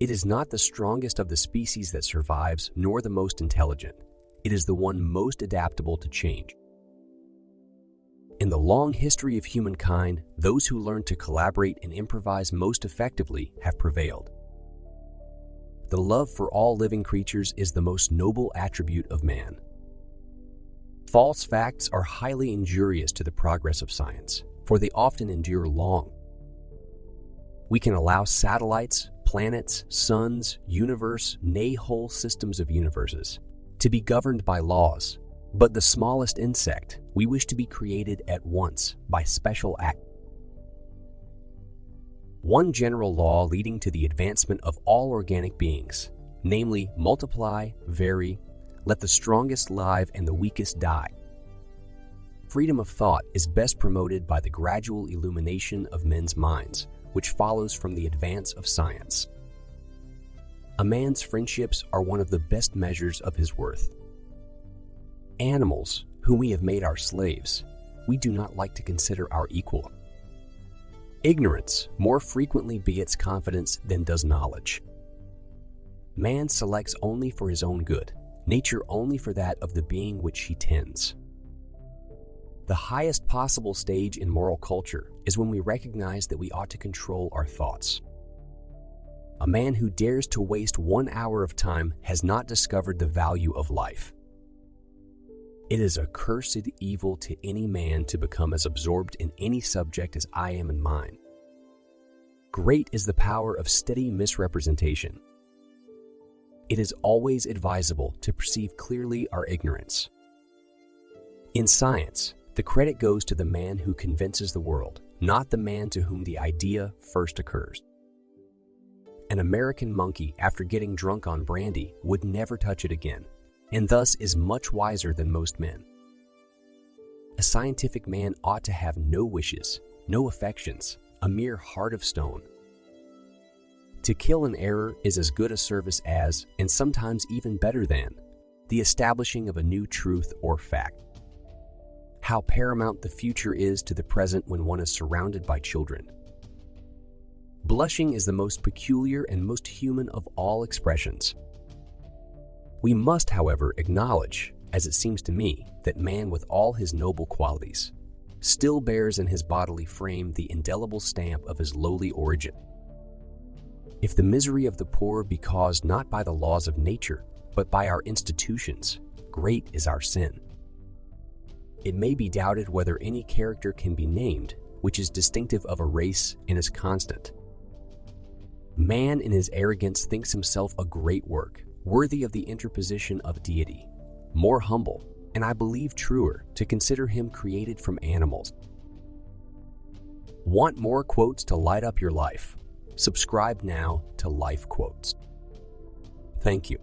It is not the strongest of the species that survives, nor the most intelligent. It is the one most adaptable to change. In the long history of humankind, those who learn to collaborate and improvise most effectively have prevailed. The love for all living creatures is the most noble attribute of man. False facts are highly injurious to the progress of science, for they often endure long. We can allow satellites, planets, suns, universe, nay, whole systems of universes to be governed by laws, but the smallest insect we wish to be created at once by special act. One general law leading to the advancement of all organic beings, namely multiply, vary, let the strongest live and the weakest die. Freedom of thought is best promoted by the gradual illumination of men's minds, which follows from the advance of science. A man's friendships are one of the best measures of his worth. Animals, whom we have made our slaves, we do not like to consider our equal. Ignorance more frequently begets confidence than does knowledge. Man selects only for his own good, nature only for that of the being which he tends. The highest possible stage in moral culture is when we recognize that we ought to control our thoughts. A man who dares to waste 1 hour of time has not discovered the value of life. It is a cursed evil to any man to become as absorbed in any subject as I am in mine. Great is the power of steady misrepresentation. It is always advisable to perceive clearly our ignorance. In science, the credit goes to the man who convinces the world, not the man to whom the idea first occurs. An American monkey, after getting drunk on brandy, would never touch it again, and thus is much wiser than most men. A scientific man ought to have no wishes, no affections, a mere heart of stone. To kill an error is as good a service as, and sometimes even better than, the establishing of a new truth or fact. How paramount the future is to the present when one is surrounded by children. Blushing is the most peculiar and most human of all expressions. We must, however, acknowledge, as it seems to me, that man with all his noble qualities still bears in his bodily frame the indelible stamp of his lowly origin. If the misery of the poor be caused not by the laws of nature, but by our institutions, great is our sin. It may be doubted whether any character can be named which is distinctive of a race and is constant. Man in his arrogance thinks himself a great work, worthy of the interposition of deity, more humble, and I believe truer, to consider him created from animals. Want more quotes to light up your life? Subscribe now to Life Quotes. Thank you.